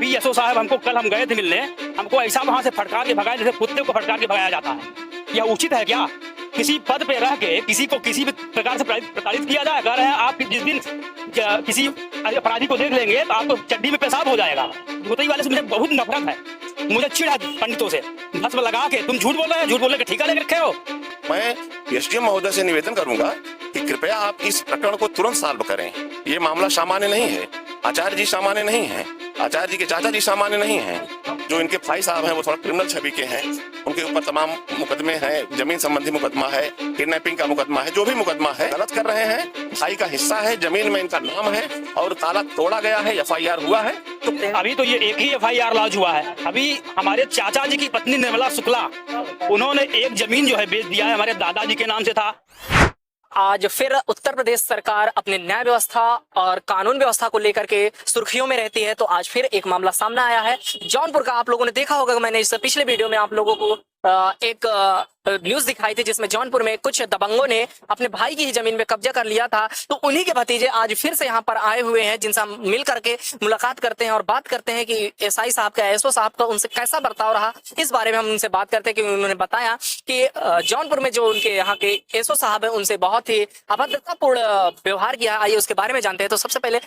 अभी यशो साहब हमको कल हम गए थे मिलने, हमको ऐसा वहां से फटकार के भगाया जैसे कुत्ते को फटकार के भगाया जाता है। यह उचित है क्या? किसी पद पे रह के किसी को किसी भी प्रकार से प्रताड़ित किया जाए? कह रहे हैं आप जिस दिन किसी अपराधी को देख लेंगे तो आपको चड्डी में पेशाब हो जाएगा। भूतई वाले से मुझे बहुत नफरत है, मुझे चिढ़ है पंडितों से। भस्म लगा के तुम झूठ बोल रहे हैं, झूठ बोलने का ठेका लेकर रखे हो। मैं एसडीएम महोदय से निवेदन करूंगा कि कृपया आप इस प्रकरण को तुरंत सॉल्व करें। ये मामला सामान्य नहीं है, आचार्य जी सामान्य नहीं है, आचार्य जी के चाचा जी सामान्य नहीं हैं। जो इनके भाई साहब हैं वो थोड़ा क्रिमिनल छवि के हैं, उनके ऊपर तमाम मुकदमे हैं, जमीन संबंधी मुकदमा है, किडनैपिंग का मुकदमा है, जो भी मुकदमा है गलत कर रहे हैं। भाई का हिस्सा है, जमीन में इनका नाम है और ताला तोड़ा गया है, एफआईआर हुआ है। तो अभी तो ये एक ही एफआईआर लॉन्च हुआ है। अभी हमारे चाचा जी की पत्नी निर्मला शुक्ला, उन्होंने एक जमीन जो है बेच दिया है, हमारे दादाजी के नाम से था। आज फिर उत्तर प्रदेश सरकार अपने न्याय व्यवस्था और कानून व्यवस्था को लेकर के सुर्खियों में रहती है। तो आज फिर एक मामला सामने आया है जौनपुर का। आप लोगों ने देखा होगा, मैंने इस पिछले वीडियो में आप लोगों को एक न्यूज दिखाई थी जिसमें जौनपुर में कुछ दबंगों ने अपने भाई की ही जमीन में कब्जा कर लिया था। तो उन्हीं के भतीजे आज फिर से यहाँ पर आए हुए हैं, जिनसे हम मिल करके मुलाकात करते हैं और बात करते हैं कि एसआई साहब का, एसओ साहब का उनसे कैसा बर्ताव रहा। इस बारे में हम उनसे बात करते हैं कि उन्होंने बताया कि जौनपुर में जो उनके यहाँ के एसओ साहब है उनसे बहुत ही अभद्रतापूर्ण व्यवहार किया। आइए उसके बारे में जानते हैं। तो सबसे पहले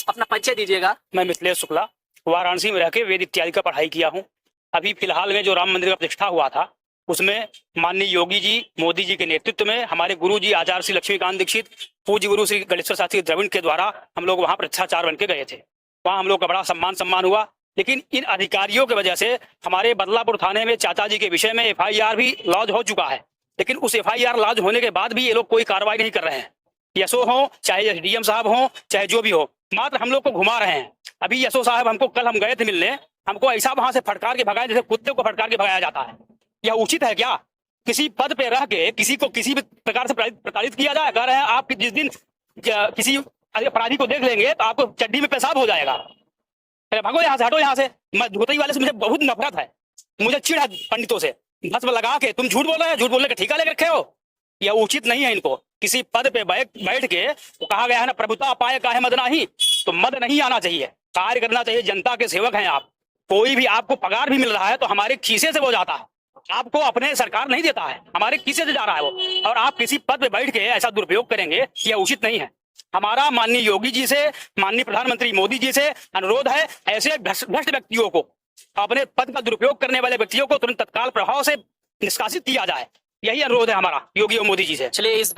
अपना परिचय दीजिएगा। मैं मिथिलेश शुक्ला, वाराणसी में रह के वेद इत्यादि का पढ़ाई किया हूँ। अभी फिलहाल में जो राम मंदिर का प्रतिष्ठा हुआ था उसमें माननीय योगी जी, मोदी जी के नेतृत्व में हमारे गुरु जी आचार्य श्री लक्ष्मीकांत दीक्षित, पूज्य गुरु श्री गणेश्वर शास्त्री द्रविड़ के द्वारा हम लोग वहाँ प्रतिष्ठाचार्य बन के गए थे। वहाँ हम लोग का बड़ा सम्मान हुआ। लेकिन इन अधिकारियों की वजह से हमारे बदलापुर थाने में चाचा जी के विषय में एफआईआर भी लॉन्च हो चुका है। लेकिन उस एफआईआर लॉन्च होने के बाद भी ये लोग कोई कार्रवाई नहीं कर रहे हैं। यशो हो, चाहे एसडीएम साहब हो, चाहे जो भी हो, मात्र हम लोग को घुमा रहे हैं। अभी यशो साहब हमको कल हम गए थे मिलने, हमको ऐसा वहां से फटकार के भगाया जैसे कुत्ते को फटकार के भगाया जाता है। यह उचित है क्या? किसी पद पे रह के किसी को किसी भी प्रकार से प्रताड़ित किया जाए? कह रहे हैं आप जिस दिन किसी अपराधी को देख लेंगे तो आपको चड्डी में पेशाब हो जाएगा। अरे भागो यहाँ से, हटो यहाँ से। मैं भूतई वाले से मुझे बहुत नफरत है, मुझे चिढ़ है पंडितों से। भस्म लगा के तुम झूठ बोल रहे हैं, झूठ बोलने का ठेका लेकर रखे हो। यह उचित नहीं है। इनको किसी पद पे बैठ के, वो कहा गया है ना, प्रभुता पाए काहे मद नाही, तो मद नहीं आना चाहिए, कार्य करना चाहिए। जनता के सेवक हैं आप। कोई भी आपको पगार भी मिल रहा है तो हमारे खीसे से वो जाता है, आपको अपने सरकार नहीं देता है, हमारे खीसे से जा रहा है वो। और आप किसी पद पे बैठ के ऐसा दुरुपयोग करेंगे, यह उचित नहीं है। हमारा माननीय योगी जी से, माननीय प्रधानमंत्री मोदी जी से अनुरोध है, ऐसे भ्रष्ट व्यक्तियों को, अपने पद का दुरुपयोग करने वाले व्यक्तियों को तुरंत तत्काल प्रभाव से निष्कासित किया जाए। यही अनुरोध है हमारा योगी और मोदी जी से। चलिए इस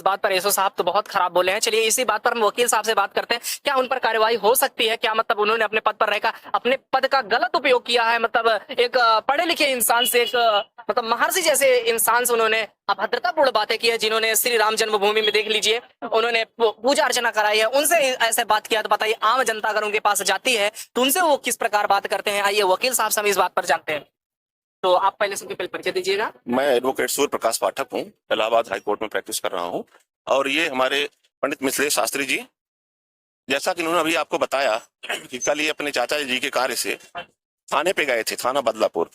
बात पर एसओ साहब तो बहुत खराब बोले हैं। चलिए इसी बात पर हम वकील साहब से बात करते हैं। क्या उन पर कार्रवाई हो सकती है? क्या मतलब उन्होंने अपने पद पर रहकर अपने पद का गलत उपयोग किया है? मतलब एक पढ़े लिखे इंसान से, एक मतलब महर्षि जैसे इंसान से उन्होंने अभद्रतापूर्ण बातें की है, जिन्होंने श्री राम जन्मभूमि में देख लीजिए उन्होंने पूजा अर्चना कराई है, उनसे ऐसे बात किया। तो बताइए आम जनता अगर उनके पास जाती है तो उनसे वो किस प्रकार बात करते हैं? आइए वकील साहब से हम इस बात पर जानते हैं। तो आप पहले से परिचय दीजिएगा। मैं एडवोकेट सूर्य प्रकाश पाठक हूँ, इलाहाबाद हाई कोर्ट में प्रैक्टिस कर रहा हूँ। और ये हमारे पंडित मिथिलेश शास्त्री जी, जैसा कि उन्होंने अभी आपको बताया कि कल ये अपने चाचा जी के कार्य से थाने पे गए थे, थाना बदलापुर।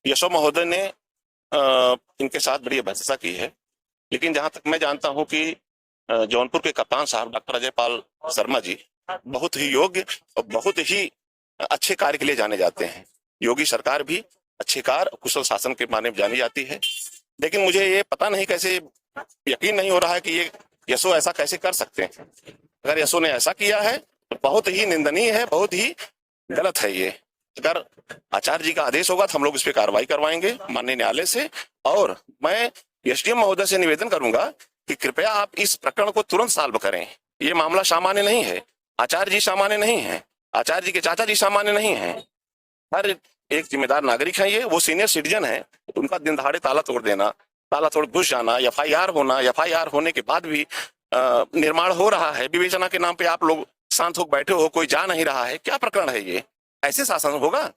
यशो महोदय ने इनके साथ बड़ी भ्रष्टाचार की है। लेकिन जहां तक मैं जानता हूं कि जौनपुर के कप्तान साहब डॉक्टर अजय पाल शर्मा जी बहुत ही योग्य और बहुत ही अच्छे कार्य के लिए जाने जाते हैं। योगी सरकार भी अच्छे कार्य कुशल शासन के माने जानी जाती है। लेकिन मुझे ये पता नहीं, कैसे यकीन नहीं हो रहा है कि ये यशो ऐसा कैसे कर सकते हैं। अगर यशो ने ऐसा किया है तो बहुत ही निंदनीय है, बहुत ही गलत है ये। अगर आचार्य जी का आदेश होगा तो हम लोग इस पे कार्रवाई करवाएंगे माननीय न्यायालय से। और मैं एसडीएम महोदय से निवेदन करूंगा कि कृपया आप इस प्रकरण को तुरंत सॉल्व करें। ये मामला सामान्य नहीं है, आचार्य जी सामान्य नहीं है, आचार्य जी के चाचा जी सामान्य नहीं है। हर एक जिम्मेदार नागरिक है, ये वो सीनियर सिटीजन है, उनका दिन दहाड़े ताला तोड़ देना, ताला तोड़ घुस जाना, एफआईआर होना, एफआईआर होने के बाद भी निर्माण हो रहा है, विवेचना के नाम पे आप लोग शांत होकर बैठे हो, कोई जा नहीं रहा है। क्या प्रकरण है ये? ऐसे शासन होगा?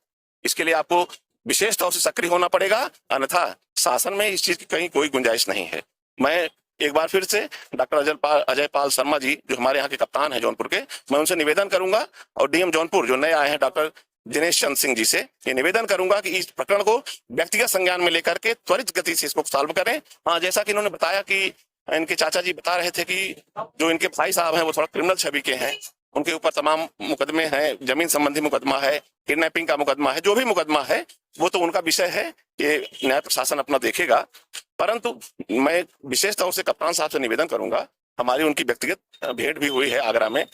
इसके लिए आपको विशेष तौर से सक्रिय होना पड़ेगा, अन्यथा शासन में इस चीज की कहीं कोई गुंजाइश नहीं है। मैं एक बार फिर से डॉक्टर अजय पाल शर्मा जी, जो हमारे यहाँ के कप्तान हैं जौनपुर के, मैं उनसे निवेदन करूंगा, और डीएम जौनपुर जो नए आए हैं डॉक्टर दिनेश चंद्र सिंह जी से ये निवेदन करूंगा कि इस प्रकरण को व्यक्तिगत संज्ञान में लेकर के त्वरित गति से इसको सॉल्व करें। हाँ, जैसा कि इन्होंने बताया कि इनके चाचा जी बता रहे थे कि जो इनके भाई साहब हैं वो थोड़ा क्रिमिनल छवि के हैं, उनके ऊपर तमाम मुकदमे हैं, जमीन संबंधी मुकदमा है, किडनैपिंग का मुकदमा है, जो भी मुकदमा है वो तो उनका विषय है, ये न्याय प्रशासन अपना देखेगा। परंतु मैं विशेष तौर से कप्तान साहब से निवेदन करूंगा, हमारी उनकी व्यक्तिगत भेंट भी हुई है आगरा में,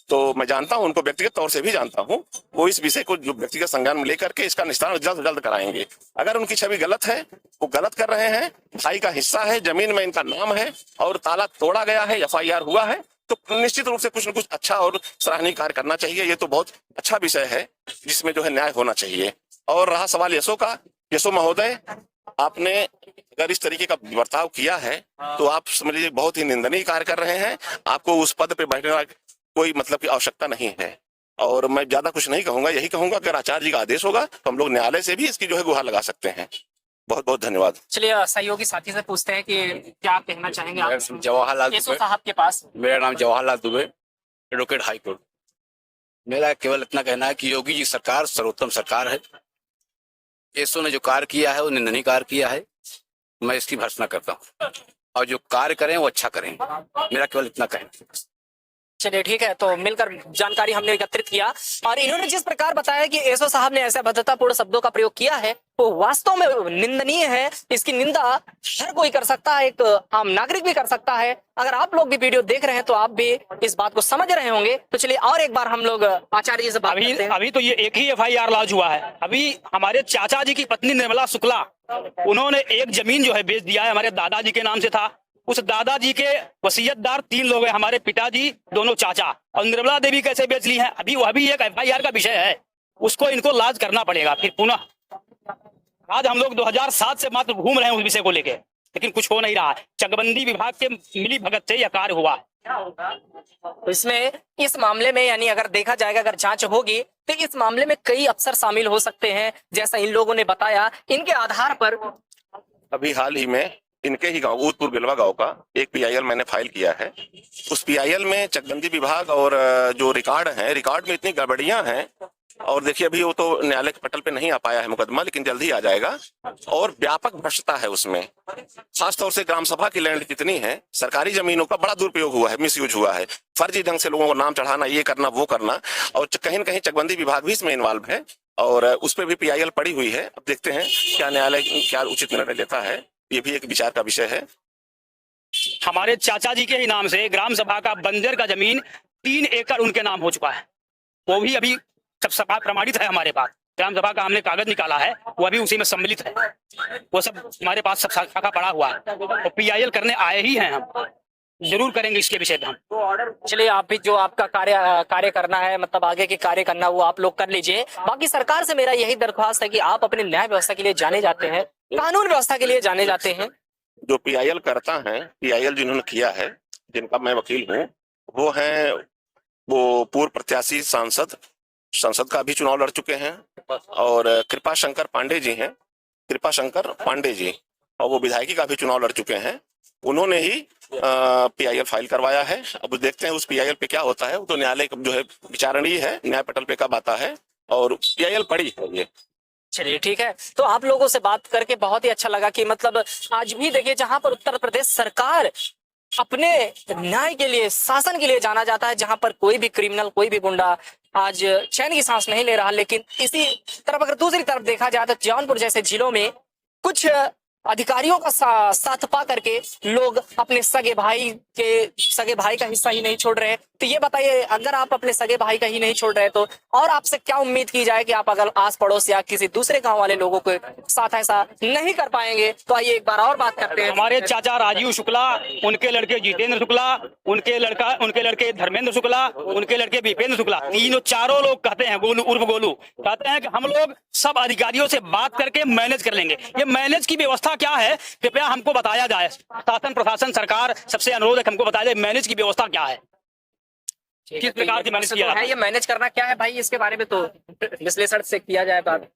तो मैं जानता हूं, उनको व्यक्तिगत तौर से भी जानता हूं, वो इस विषय को जो व्यक्तिगत संज्ञान में लेकर के इसका निस्तारण जल्द से जल्द कराएंगे। अगर उनकी छवि गलत है, वो गलत कर रहे हैं, भाई का हिस्सा है, जमीन में इनका नाम है और ताला तोड़ा गया है, FIR हुआ है, तो निश्चित रूप से कुछ न कुछ अच्छा और सराहनीय कार्य करना चाहिए। ये तो बहुत अच्छा विषय है जिसमें जो है न्याय होना चाहिए। और रहा सवाल यशो का, यशो महोदय, आपने अगर इस तरीके का बर्ताव किया है तो आप समझिए बहुत ही निंदनीय कार्य कर रहे हैं। आपको उस पद पे बैठने का कोई मतलब की आवश्यकता नहीं है। और मैं ज्यादा कुछ नहीं कहूंगा, यही कहूंगा अगर आचार्य जी का आदेश होगा तो हम लोग न्यायालय से भी इसकी जो है गुहार लगा सकते हैं। बहुत बहुत धन्यवाद। चलिए सहयोगी साथी से पूछते हैं कि क्या कहना चाहेंगे आप जवाहरलाल एसओ दुबे, साहब के पास। मेरा नाम Jawaharlal Dubey, advocate high court. मेरा केवल इतना कहना है कि योगी जी सरकार सर्वोत्तम सरकार है। एसओ ने जो कार्य किया है वो निंदनीय कार्य किया है, मैं इसकी भर्त्सना करता हूँ, और जो कार्य करें वो अच्छा करें। मेरा केवल इतना कहना है। चलिए ठीक है, तो मिलकर जानकारी हमने एकत्रित किया और इन्होंने जिस प्रकार बताया कि एसओ साहब ने ऐसे भद्रतापूर्ण शब्दों का प्रयोग किया है वो वास्तव में निंदनीय है। इसकी निंदा हर कोई कर सकता है, एक आम नागरिक भी कर सकता है। अगर आप लोग भी वीडियो देख रहे हैं तो आप भी इस बात को समझ रहे होंगे। तो चलिए और एक बार हम लोग आचार्य जी से बात करते हैं। अभी तो ये एक ही FIR लॉन्च हुआ है। अभी हमारे चाचा जी की पत्नी निर्मला शुक्ला, उन्होंने एक जमीन जो है बेच दिया है, हमारे दादाजी के नाम से था। उस दादाजी के वसीयतदार 3 लोग हैं, हमारे पिताजी, दोनों चाचा, और निर्मला देवी कैसे बेच ली है, अभी वह भी एक FIR का विषय है। उसको इनको लाज करना पड़ेगा फिर पुनः। आज हम लोग 2007 से मात्र घूम रहे हैं उस विषय को लेके, लेकिन कुछ हो नहीं रहा है। चकबंदी विभाग के मिली भगत से यह कार्य हुआ। तो इसमें इस मामले में यानी अगर देखा जाएगा, अगर जांच होगी तो इस मामले में कई अफसर शामिल हो सकते हैं, जैसा इन लोगों ने बताया। इनके आधार पर अभी हाल ही में इनके ही गांव ऊदपुर गिलवा गांव का एक PIL मैंने फाइल किया है। उस PIL में चकबंदी विभाग और जो रिकॉर्ड है, रिकॉर्ड में इतनी गड़बड़ियां हैं, और देखिए अभी वो तो न्यायालय के पटल पे नहीं आ पाया है मुकदमा, लेकिन जल्द ही आ जाएगा। और व्यापक भ्रष्टता है उसमें, खासतौर से ग्राम सभा की लैंड जितनी है, सरकारी जमीनों का बड़ा दुरुपयोग हुआ है, मिसयूज हुआ है, फर्जी ढंग से लोगों को नाम चढ़ाना, ये करना वो करना, और कहीं न कहीं चकबंदी विभाग भी इसमें इन्वॉल्व है और उस पर भी PIL पड़ी हुई है। अब देखते हैं क्या न्यायालय क्या उचित निर्णय लेता है, ये भी एक विचार का विषय है। हमारे चाचा जी के ही नाम से ग्राम सभा का बंजर का जमीन 3 एकड़ उनके नाम हो चुका है। वो भी अभी सब सभा प्रमाणित है हमारे पास। ग्राम सभा का हमने कागज निकाला है, वो अभी उसी में सम्मिलित है। वो सब हमारे पास सब शाखा पड़ा हुआ है, तो PIL करने आए ही हैं। हम जरूर करेंगे इसके विषय पे हम। चलिए आप भी जो आपका कार्य करना है, मतलब आगे के कार्य करना, वो आप लोग कर लीजिए। बाकी सरकार से मेरा यही दरख्वास्त है कि आप अपने न्याय व्यवस्था के लिए जाने जाते हैं, कानून व्यवस्था के लिए जाने जाते हैं। जो PIL करता है, PIL जिन्होंने किया है, जिनका मैं वकील हूँ, वो पूर्व प्रत्याशी सांसद, संसद का भी चुनाव लड़ चुके हैं, और कृपा शंकर पांडे जी हैं, कृपा शंकर पांडे जी, और वो विधायकी का भी चुनाव लड़ चुके हैं। उन्होंने ही PIL फाइल करवाया है। अब देखते हैं उस PIL पे क्या होता है, वो तो न्यायालय जो है विचारणीय है, न्याय पटल पे कब आता है, और PIL पड़ी है ये। चलिए ठीक है, तो आप लोगों से बात करके बहुत ही अच्छा लगा कि मतलब आज भी देखिए जहां पर उत्तर प्रदेश सरकार अपने न्याय के लिए, शासन के लिए जाना जाता है, जहां पर कोई भी क्रिमिनल, कोई भी गुंडा आज चैन की सांस नहीं ले रहा। लेकिन इसी तरफ अगर दूसरी तरफ देखा जाए तो जौनपुर जैसे जिलों में कुछ अधिकारियों का साथ पा करके लोग अपने सगे भाई का हिस्सा ही नहीं छोड़ रहे। तो ये बताइए, अगर आप अपने सगे भाई का ही नहीं छोड़ रहे तो और आपसे क्या उम्मीद की जाए कि आप अगर आस पड़ोस या किसी दूसरे गांव वाले लोगों के साथ ऐसा नहीं कर पाएंगे। तो आइए एक बार और बात करते हैं। हमारे चाचा राजीव शुक्ला, उनके लड़के जितेंद्र शुक्ला, उनके लड़के धर्मेंद्र शुक्ला, उनके लड़के विपेंद्र शुक्ला, चारों लोग कहते हैं, गोलू उर्फ गोलू, कहते हैं कि हम लोग सब अधिकारियों से बात करके मैनेज कर लेंगे। ये मैनेज की व्यवस्था क्या है, कृपया हमको बताया जाए। शासन प्रशासन सरकार सबसे अनुरोध है कि हमको बताया जाए मैनेज की व्यवस्था क्या है, किस प्रकार की मैनेज किया है। ये मैनेज करना क्या है भाई, इसके बारे में तो विश्लेषण से किया जाए बात।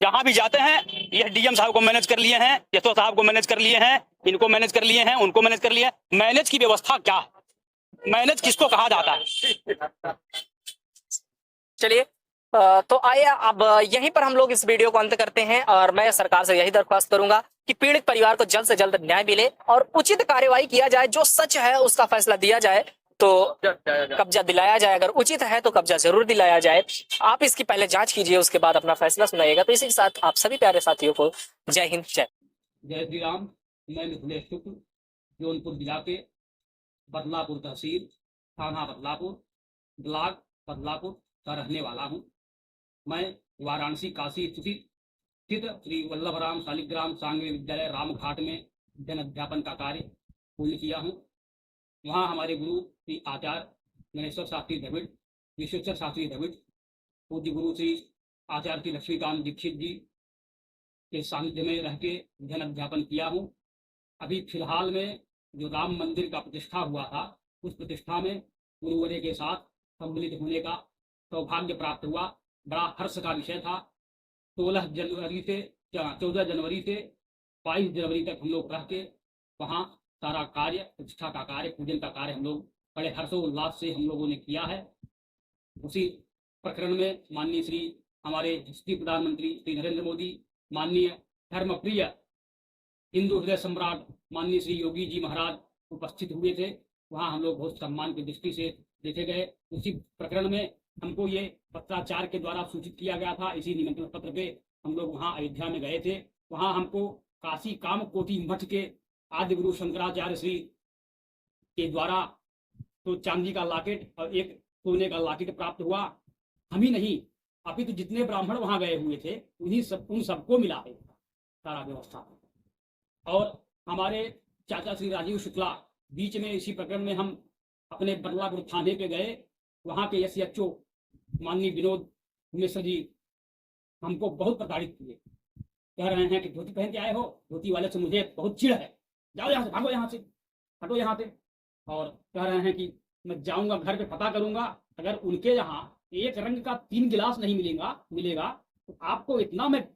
जहां भी जाते हैं, ये DM साहब को मैनेज कर लिए हैं, यशो साहब को मैनेज कर लिए हैं, इनको मैनेज कर लिए हैं, उनको मैनेज कर लिया। मैनेज की व्यवस्था क्या है, मैनेज किसको कहा जाता है। चलिए तो आइए अब यहीं पर हम लोग इस वीडियो को अंत करते हैं, और मैं सरकार से यही दरख्वास्त करूंगा कि पीड़ित परिवार को जल्द से जल्द न्याय मिले और उचित कार्यवाही किया जाए, जो सच है उसका फैसला दिया जाए। तो कब्जा दिलाया जाए, अगर उचित है तो कब्जा जरूर दिलाया जाए। आप इसकी पहले जांच कीजिए, उसके बाद अपना फैसला सुनाइएगा। तो इसी के साथ आप सभी प्यारे साथियों को जय हिंद, जय श्री राम। मैं मिथिलेश शुक्ल, जौनपुर जिला के बदलापुर तहसील, थाना बदलापुर, ब्लॉक बदलापुर का रहने वाला हूँ। मैं वाराणसी काशी स्थित श्री वल्लभराम शालिग्राम सांघिक विद्यालय रामघाट में अध्ययन अध्यापन का कार्य पूर्ण किया हूँ। वहाँ हमारे गुरु श्री आचार्य गणेश्वर शास्त्री द्रविड़, विश्वेश्वर शास्त्री द्रविड़, पूज्य गुरु श्री आचार्य श्री लक्ष्मीकांत दीक्षित जी के सानिध्य में रह के अध्ययन अध्यापन किया हूँ। अभी फिलहाल में जो राम मंदिर का प्रतिष्ठा हुआ था, उस प्रतिष्ठा में गुरुवर्य के साथ सम्मिलित होने का सौभाग्य प्राप्त हुआ। बड़ा हर्ष का विषय था। 14 जनवरी से 22 जनवरी तक हम लोग रह के वहाँ सारा कार्य, प्रतिष्ठा का कार्य, पूजन का कार्य हम लोग बड़े हर्षोल्लास से हम लोगों ने किया है। उसी प्रकरण में माननीय श्री हमारे यशस्वी प्रधानमंत्री श्री नरेंद्र मोदी, माननीय धर्मप्रिय हिंदू हृदय सम्राट माननीय श्री योगी जी महाराज उपस्थित हुए थे। वहाँ हम लोग बहुत सम्मान की दृष्टि से देखे गए। उसी प्रकरण में हमको ये पत्राचार के द्वारा सूचित किया गया था। इसी निमंत्रण पत्र पे हम लोग वहाँ अयोध्या में गए थे। वहाँ हमको काशी कामकोटि मठ के आदि गुरु शंकराचार्य श्री के द्वारा तो चांदी का लॉकेट और एक सोने का लॉकेट प्राप्त हुआ। हम ही नहीं, अभी तो जितने ब्राह्मण वहां गए हुए थे उन सबको मिला है सारा व्यवस्था। और हमारे चाचा श्री राजीव शुक्ला बीच में इसी प्रकरण में हम अपने बदलापुर थाने पे गए। वहाँ के SHO माननीय विनोद मिश्र जी हमको बहुत प्रताड़ित किए। कह रहे हैं कि धोती पहन के आए हो, धोती वाले से मुझे बहुत चिढ़ है, जाओ यहाँ से, भागो यहाँ से, हटो यहाँ से। और कह रहे हैं कि मैं जाऊंगा घर पे पता करूंगा, अगर उनके यहाँ एक रंग का 3 गिलास नहीं मिलेगा तो आपको इतना मैं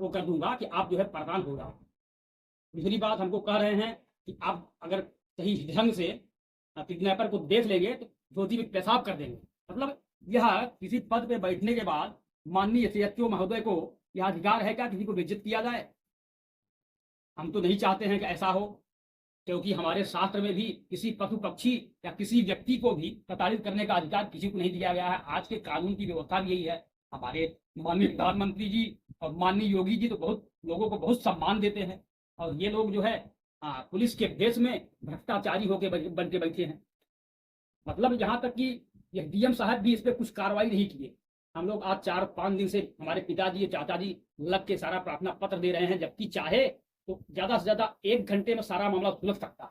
वो कर दूंगा कि आप जो है परेशान हो जाओ। दूसरी बात हमको कह रहे हैं कि आप अगर सही ढंग से किडनैपर को देख लेंगे तो धोती में पेशाब कर देंगे। मतलब यह किसी पद पे बैठने के बाद माननीय SHO महोदय को यह अधिकार है क्या किसी को बेइज्जत किया जाए? हम तो नहीं चाहते हैं कि ऐसा हो, क्योंकि हमारे शास्त्र में भी किसी पशु पक्षी या किसी व्यक्ति को भी प्रताड़ित करने का अधिकार किसी को नहीं दिया गया है। आज के कानून की व्यवस्था भी यही है। हमारे माननीय प्रधानमंत्री जी और माननीय योगी जी तो बहुत लोगों को बहुत सम्मान देते हैं, और ये लोग जो है पुलिस के भेष में भ्रष्टाचारी होकर बन के बैठे हैं। मतलब यहाँ तक कि यह DM साहब भी इस पर कुछ कार्रवाई नहीं किए। हम लोग आज 4-5 दिन से हमारे पिताजी चाचा जी लग के सारा प्रार्थना पत्र दे रहे हैं, जबकि चाहे तो ज्यादा से ज्यादा 1 घंटे में सारा मामला सुलझ सकता है।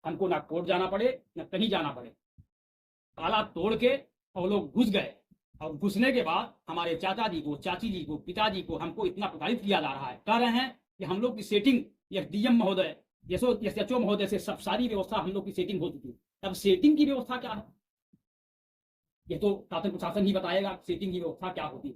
हमको ना कोर्ट जाना पड़े ना कहीं जाना पड़े। ताला तोड़ के और लोग घुस गए, और घुसने के बाद हमारे चाचा जी को, चाची जी को, पिताजी को हमको इतना प्रताड़ित किया जा रहा है। कह रहे हैं कि हम लोग की सेटिंग DM महोदय, SHO महोदय से सब सारी व्यवस्था हम लोग की सेटिंग हो चुकी है। अब सेटिंग की व्यवस्था क्या है ये तो शासन प्रशासन ही बताएगा सेटिंग की व्यवस्था क्या होती है।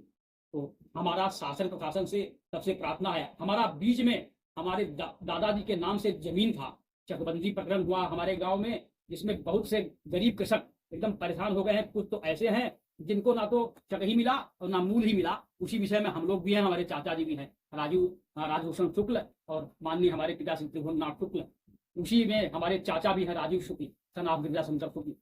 तो हमारा शासन प्रशासन से सबसे प्रार्थना है। हमारा बीच में हमारे दादाजी के नाम से जमीन था, चकबंदी प्रकरण हुआ हमारे गांव में, जिसमें बहुत से गरीब कृषक एकदम परेशान हो गए हैं। कुछ तो ऐसे हैं जिनको ना तो चक ही मिला और ना मूल ही मिला। उसी विषय में हम लोग भी हैं, हमारे चाचा जी भी हैं, राजभूषण शुक्ल और माननीय हमारे पिता श्री त्रिभुवननाथ शुक्ल। उसी में हमारे चाचा भी हैं राजीव शुक्ल, सन ऑफ गिरिजा शंकर शुक्ल।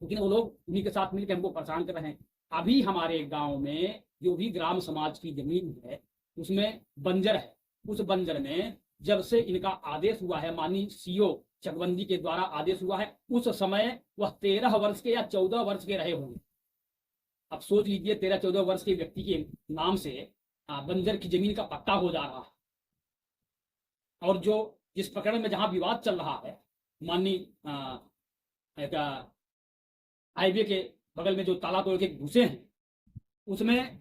लेकिन वो लोग उन्हीं के साथ मिलकर हमको परेशान कर रहे हैं। अभी हमारे गांव में जो भी ग्राम समाज की जमीन है उसमें बंजर है। उस बंजर में जब से इनका आदेश हुआ है, माननीय CO चकबंदी के द्वारा आदेश हुआ है, उस समय वह 13 वर्ष के या 14 वर्ष के रहे होंगे। अब सोच लीजिए 13-14 वर्ष के व्यक्ति के नाम से बंजर की जमीन का पट्टा हो जा रहा है। और जो जिस प्रकरण में जहां विवाद चल रहा है, माननीय हाईवे के बगल में जो ताला तोड़ के घुसे हैं, उसमें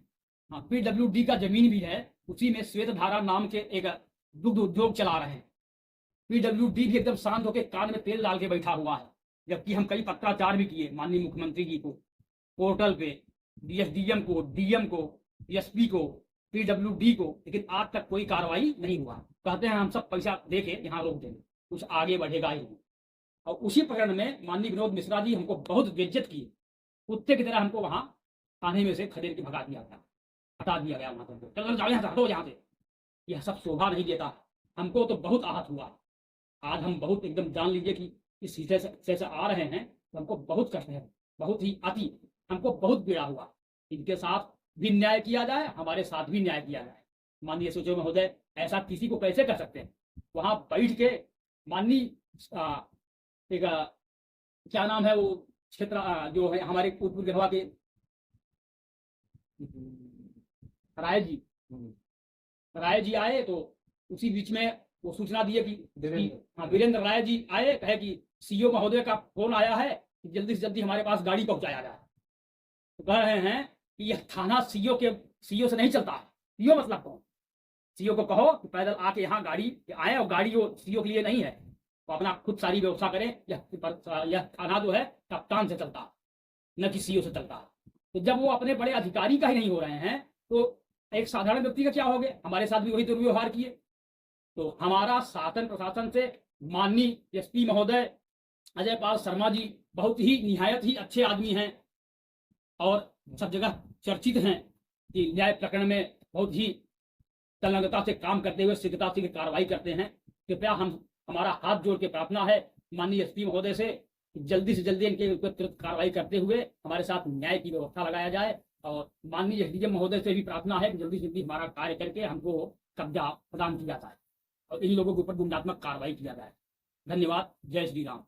PWD का जमीन भी है। उसी में श्वेत धारा नाम के एक दुग्ध उद्योग चला रहे हैं। PWD भी एकदम शांत होकर कान में तेल डाल के बैठा हुआ है, जबकि हम कई पत्राचार भी किए माननीय मुख्यमंत्री जी को, पोर्टल पे, DSDM को, DM को, SP को, PWD को, लेकिन आज तक कोई कार्रवाई नहीं हुआ। कहते हैं हम सब पैसा दे के यहाँ रोक देंगे, कुछ आगे बढ़ेगा ही नहीं। और उसी प्रकरण में माननीय विनोद मिश्रा जी हमको बहुत बेइज्जत किए। कुत्ते की तरह हमको वहां थाने में से खदेड़ के भगा दिया गया, हटा दिया गया वहां से। चलो जाओ यहाँ से, हटो यहाँ से। यह सब शोभा नहीं देता। हमको तो बहुत आहत हुआ। आज हम बहुत एकदम जान लीजिए कि इस हिस्से से आ रहे हैं तो हमको बहुत कष्ट है, बहुत ही अति, हमको बहुत पीड़ा हुआ। इनके साथ भी न्याय किया जाए, हमारे साथ भी न्याय किया जाए। माननीय सचिव महोदय ऐसा किसी को कैसे कर सकते हैं? वहां बैठ के माननीय एक क्या नाम है वो क्षेत्र जो है हमारे पूर्व गढ़वा के राय जी आए, तो उसी बीच में वो सूचना दिए कि वीरेंद्र राय जी आए, कहे कि सीओ महोदय का फोन आया है कि जल्दी से जल्दी हमारे पास गाड़ी पहुंचाया जाए। तो कह रहे हैं कि यह थाना सीओ से नहीं चलता है। सीओ मतलब कौन? सीओ को कहो कि पैदल आके यहाँ गाड़ी आए, और गाड़ी वो सीओ के लिए नहीं है, तो अपना खुद सारी व्यवस्था करें। यह थाना जो है कप्तान से चलता, न कि सीओ से चलता। तो जब वो अपने बड़े अधिकारी का ही नहीं हो रहे हैं, तो एक साधारण व्यक्ति का क्या हो गया? हमारे साथ भी वही दुर्व्यवहार किए। तो हमारा शासन प्रशासन से माननीय एसपी महोदय अजय पाल शर्मा जी बहुत ही निहायत ही अच्छे आदमी हैं और सब जगह चर्चित हैं कि न्याय प्रकरण में बहुत ही संलग्नता से काम करते हुए शीघ्रता से कार्रवाई करते हैं। कृपया हमारा हाथ जोड़ के प्रार्थना है माननीय एसपी महोदय से जल्दी से जल्दी इनके ऊपर तुरंत कार्रवाई करते हुए हमारे साथ न्याय की व्यवस्था लगाया जाए। और माननीय एसडीएम महोदय से भी प्रार्थना है कि जल्दी से जल्दी हमारा कार्य करके हमको कब्जा प्रदान किया जाए और इन लोगों के ऊपर दंडात्मक कार्रवाई किया जाए। धन्यवाद। जय श्री राम।